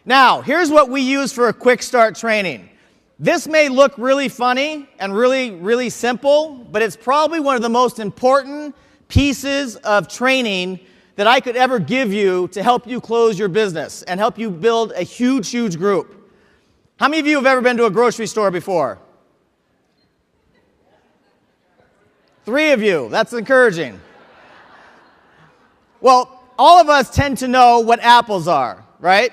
Now, here's what we use for a quick start training. This may look really funny and really simple, but it's probably one of the most important pieces of training that I could ever give you to help you close your business and help you build a huge group. How many of you have ever been to a grocery store before? 3 of you. That's encouraging. Well, all of us tend to know what apples are, right?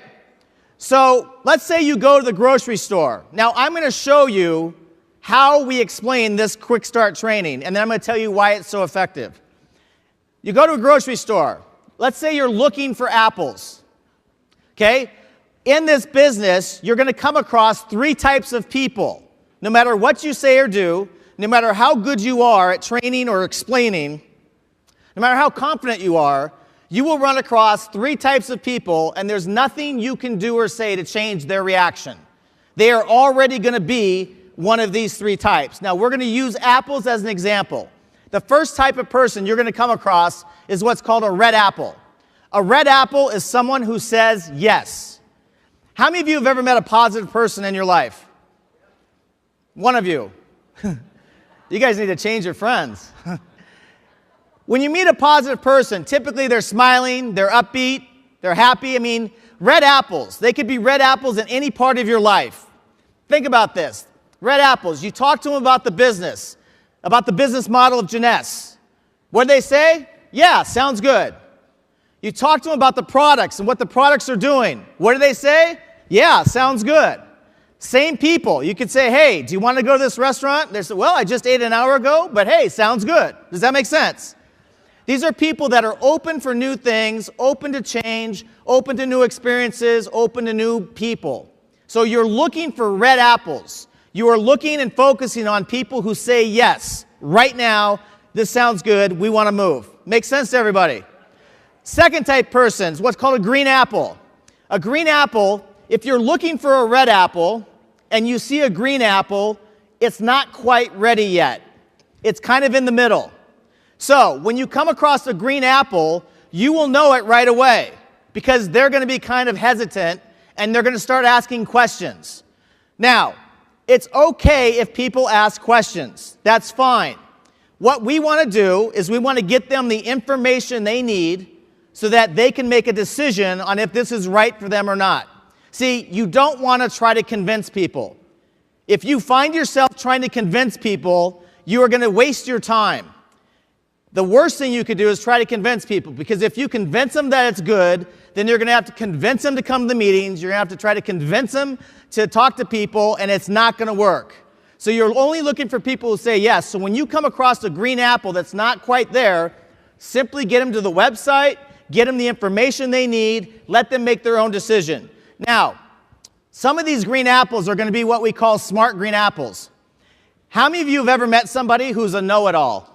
So let's say you go to the grocery store. Now, I'm going to show you how we explain this quick start training, and then I'm going to tell you why it's so effective. You go to a grocery store. Let's say you're looking for apples, okay? In this business, you're going to come across 3 types of people. No matter what you say or do, no matter how good you are at training or explaining, no matter how confident you are, you will run across 3 types of people, and there's nothing you can do or say to change their reaction. They are already going to be one of these 3 types. Now, we're going to use apples as an example. The first type of person you're going to come across is what's called a red apple. A red apple is someone who says yes. How many of you have ever met a positive person in your life? One of you. You guys need to change your friends. When you meet a positive person, typically they're smiling, they're upbeat, they're happy. I mean, red apples. They could be red apples in any part of your life. Think about this. Red apples. You talk to them about the business model of Jeunesse. What do they say? Yeah, sounds good. You talk to them about the products and what the products are doing. What do they say? Yeah, sounds good. Same people. You could say, hey, do you want to go to this restaurant? They say, well, I just ate an hour ago, but hey, sounds good. Does that make sense? These are people that are open for new things, open to change, open to new experiences, open to new people. So you're looking for red apples. You are looking and focusing on people who say yes. Right now, this sounds good, we want to move. Makes sense to everybody? Second type person is what's called a green apple. A green apple, if you're looking for a red apple and you see a green apple, it's not quite ready yet. It's kind of in the middle. So when you come across a green apple, you will know it right away because they're going to be kind of hesitant and they're going to start asking questions. Now, it's okay if people ask questions. That's fine. What we want to do is we want to get them the information they need so that they can make a decision on if this is right for them or not. See, you don't want to try to convince people. If you find yourself trying to convince people, you are going to waste your time. The worst thing you could do is try to convince people, because if you convince them that it's good, then you're going to have to convince them to come to the meetings, you're going to have to try to convince them to talk to people, and it's not going to work. So you're only looking for people who say yes. So when you come across a green apple that's not quite there, simply get them to the website, get them the information they need, let them make their own decision. Now, some of these green apples are going to be what we call smart green apples. How many of you have ever met somebody who's a know-it-all?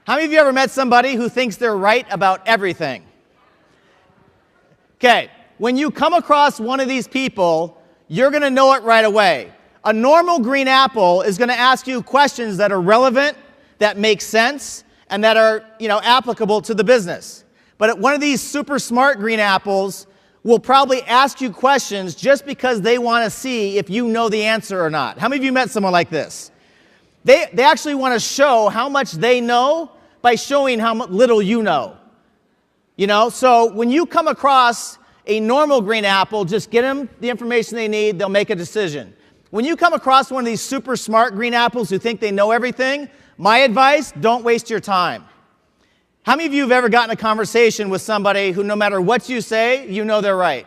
How many of you ever met somebody who thinks they're right about everything? Okay, when you come across one of these people, you're going to know it right away. A normal green apple is going to ask you questions that are relevant, that make sense, and that are, applicable to the business. But one of these super smart green apples will probably ask you questions just because they want to see if you know the answer or not. How many of you met someone like this? They actually want to show how much they know by showing how little you know. So when you come across a normal green apple, just get them the information they need, they'll make a decision. When you come across one of these super smart green apples who think they know everything, my advice, don't waste your time. How many of you have ever gotten a conversation with somebody who no matter what you say, you know they're right?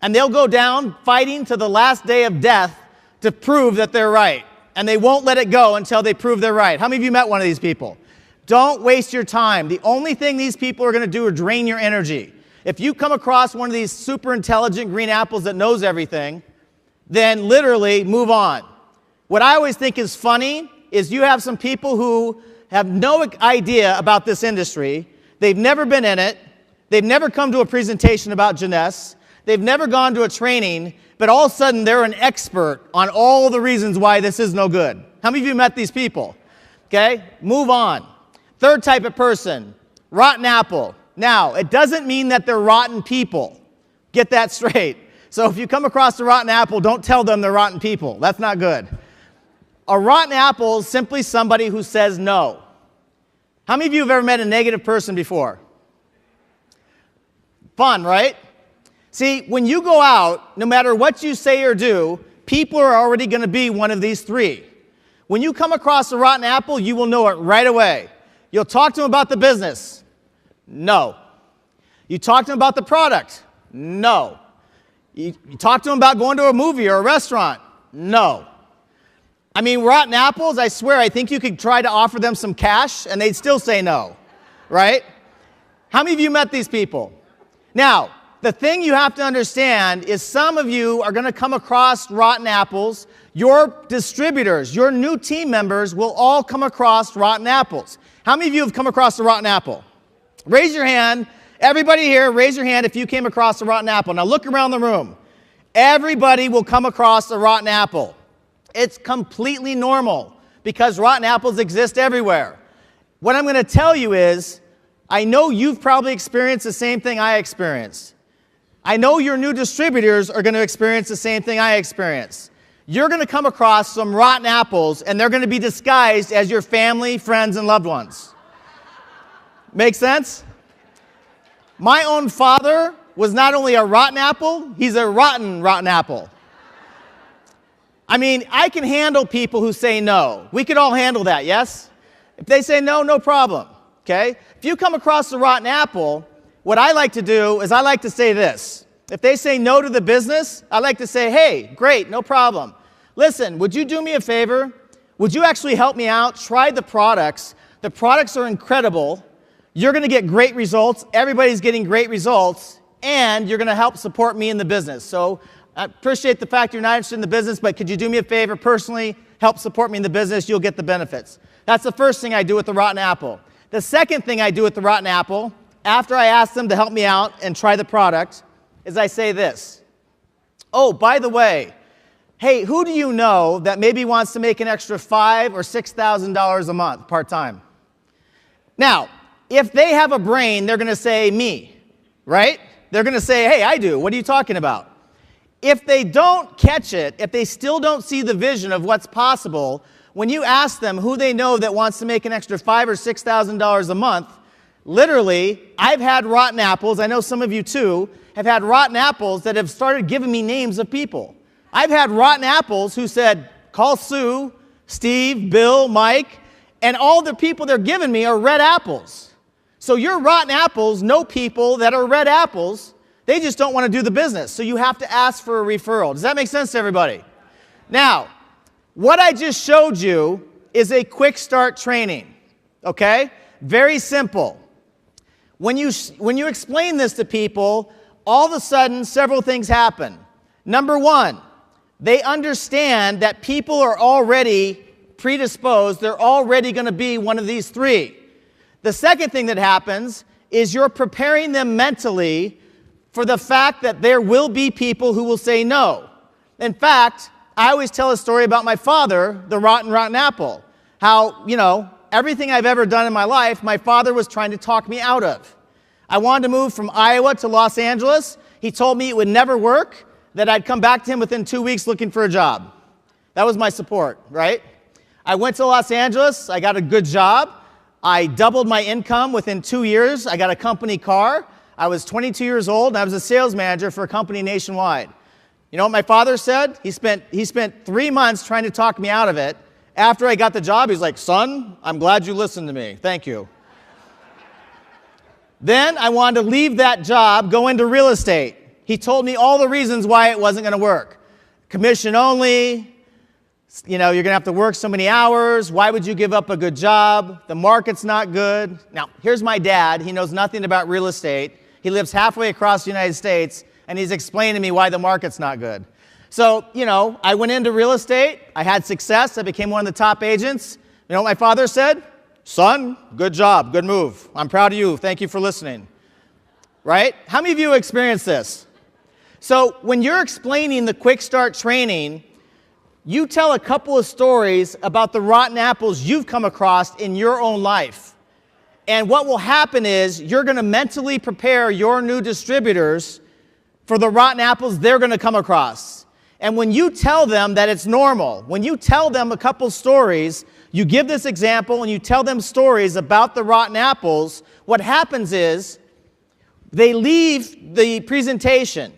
And they'll go down fighting to the last day of death to prove that they're right. And they won't let it go until they prove they're right. How many of you met one of these people? Don't waste your time. The only thing these people are going to do is drain your energy. If you come across one of these super intelligent green apples that knows everything, then literally move on. What I always think is funny is you have some people who have no idea about this industry. They've never been in it. They've never come to a presentation about Jeunesse. They've never gone to a training, but all of a sudden they're an expert on all the reasons why this is no good. How many of you met these people? Okay, move on. Third type of person, rotten apple. Now, it doesn't mean that they're rotten people. Get that straight. So if you come across a rotten apple, don't tell them they're rotten people. That's not good. A rotten apple is simply somebody who says no. How many of you have ever met a negative person before? Fun, right? See, when you go out, no matter what you say or do, people are already going to be one of these three. When you come across a rotten apple, you will know it right away. You'll talk to them about the business. No. You talk to them about the product. No. You talk to them about going to a movie or a restaurant. No. I mean, rotten apples, I swear, I think you could try to offer them some cash and they'd still say no, right? How many of you met these people? Now, the thing you have to understand is some of you are going to come across rotten apples. Your distributors, your new team members will all come across rotten apples. How many of you have come across a rotten apple? Raise your hand. Everybody here, raise your hand if you came across a rotten apple. Now look around the room. Everybody will come across a rotten apple. It's completely normal because rotten apples exist everywhere. What I'm going to tell you is, I know you've probably experienced the same thing I experienced. I know your new distributors are going to experience the same thing I experienced. You're going to come across some rotten apples, and they're going to be disguised as your family, friends, and loved ones. Make sense? My own father was not only a rotten apple, he's a rotten apple. I mean, I can handle people who say no. We could all handle that, yes? If they say no, no problem, okay? If you come across a rotten apple, what I like to do is I like to say this. If they say no to the business, I like to say, hey, great, no problem. Listen, would you do me a favor? Would you actually help me out? Try the products. The products are incredible. You're going to get great results. Everybody's getting great results. And you're going to help support me in the business. So I appreciate the fact you're not interested in the business, but could you do me a favor personally? Help support me in the business. You'll get the benefits. That's the first thing I do with the rotten apple. The second thing I do with the rotten apple, after I ask them to help me out and try the product, is I say this. Oh, by the way, hey, who do you know that maybe wants to make an extra $5,000 or $6,000 a month part-time? Now, if they have a brain, they're going to say me, right? They're going to say, hey, I do. What are you talking about? If they don't catch it, if they still don't see the vision of what's possible, when you ask them who they know that wants to make an extra $5,000 or $6,000 a month, literally, I've had rotten apples, I know some of you too, have had rotten apples that have started giving me names of people. I've had rotten apples who said, call Sue, Steve, Bill, Mike, and all the people they're giving me are red apples. So your rotten apples know people that are red apples. They just don't want to do the business. So you have to ask for a referral. Does that make sense to everybody? Now, what I just showed you is a quick start training, okay? Very simple. When you explain this to people, all of a sudden, several things happen. Number one, they understand that people are already predisposed. They're already going to be one of these three. The second thing that happens is you're preparing them mentally for the fact that there will be people who will say no. In fact, I always tell a story about my father, the rotten apple. How, everything I've ever done in my life, my father was trying to talk me out of. I wanted to move from Iowa to Los Angeles. He told me it would never work, that I'd come back to him within 2 weeks looking for a job. That was my support, right? I went to Los Angeles. I got a good job. I doubled my income within 2 years. I got a company car. I was 22 years old, and I was a sales manager for a company nationwide. You know what my father said? He spent 3 months trying to talk me out of it. After I got the job, he's like, son, I'm glad you listened to me. Thank you. Then I wanted to leave that job, go into real estate. He told me all the reasons why it wasn't going to work. Commission only, you're going to have to work so many hours. Why would you give up a good job? The market's not good. Now, here's my dad. He knows nothing about real estate. He lives halfway across the United States, and he's explaining to me why the market's not good. So, I went into real estate. I had success. I became one of the top agents. You know what my father said? Son, good job, good move. I'm proud of you. Thank you for listening. Right? How many of you experienced this? So when you're explaining the quick start training, you tell a couple of stories about the rotten apples you've come across in your own life. And what will happen is you're going to mentally prepare your new distributors for the rotten apples they're going to come across. And when you tell them that it's normal, when you tell them a couple stories, you give this example and you tell them stories about the rotten apples, what happens is they leave the presentation.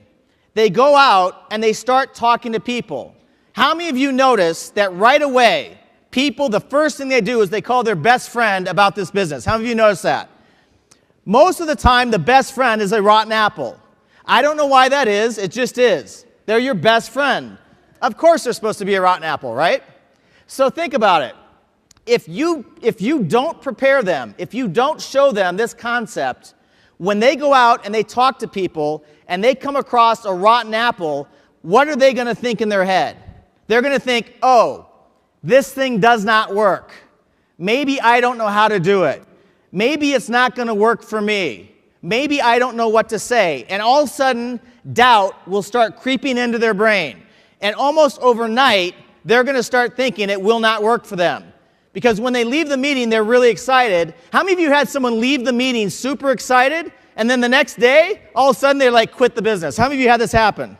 They go out and they start talking to people. How many of you notice that right away, people, the first thing they do is they call their best friend about this business? How many of you notice that? Most of the time, the best friend is a rotten apple. I don't know why that is. It just is. They're your best friend. Of course they're supposed to be a rotten apple, right? So think about it. If you don't prepare them, if you don't show them this concept, when they go out and they talk to people and they come across a rotten apple, what are they going to think in their head? They're going to think, oh, this thing does not work. Maybe I don't know how to do it. Maybe it's not going to work for me. Maybe I don't know what to say. And all of a sudden, doubt will start creeping into their brain. And almost overnight, they're going to start thinking it will not work for them. Because when they leave the meeting, they're really excited. How many of you had someone leave the meeting super excited, and then the next day, all of a sudden, they quit the business? How many of you had this happen?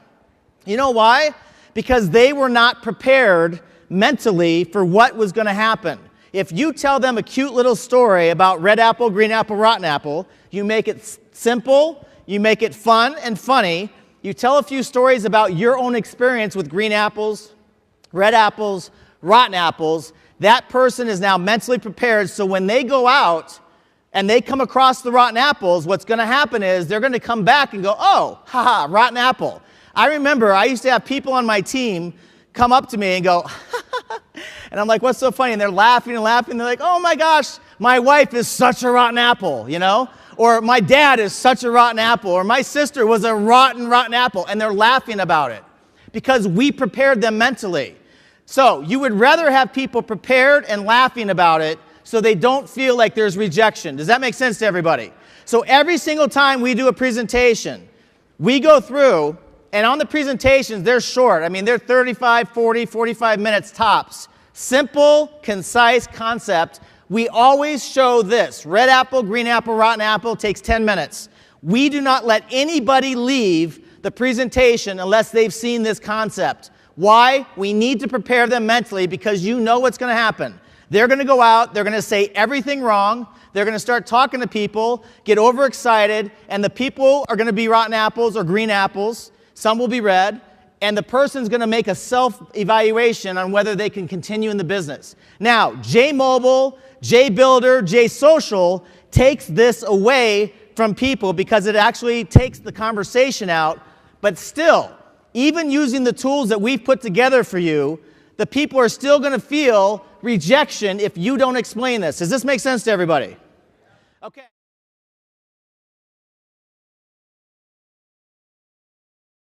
You know why? Because they were not prepared mentally for what was going to happen. If you tell them a cute little story about red apple, green apple, rotten apple, you make it simple, you make it fun and funny, you tell a few stories about your own experience with green apples, red apples, rotten apples, that person is now mentally prepared, so when they go out and they come across the rotten apples, what's going to happen is they're going to come back and go, oh, haha, rotten apple. I remember I used to have people on my team come up to me and go, and I'm like, what's so funny? And they're laughing and laughing. They're like, oh my gosh, my wife is such a rotten apple, Or my dad is such a rotten apple. Or my sister was a rotten apple. And they're laughing about it because we prepared them mentally. So you would rather have people prepared and laughing about it so they don't feel like there's rejection. Does that make sense to everybody? So every single time we do a presentation, we go through, and on the presentations, they're short. I mean, they're 35, 40, 45 minutes tops. Simple, concise concept. We always show this. Red apple, green apple, rotten apple takes 10 minutes. We do not let anybody leave the presentation unless they've seen this concept. Why? We need to prepare them mentally because you know what's going to happen. They're going to go out, they're going to say everything wrong, they're going to start talking to people, get overexcited, and the people are going to be rotten apples or green apples. Some will be red. And the person's going to make a self-evaluation on whether they can continue in the business. Now, J-Mobile, J-Builder, J-Social takes this away from people because it actually takes the conversation out. But still, even using the tools that we've put together for you, the people are still going to feel rejection if you don't explain this. Does this make sense to everybody? Okay.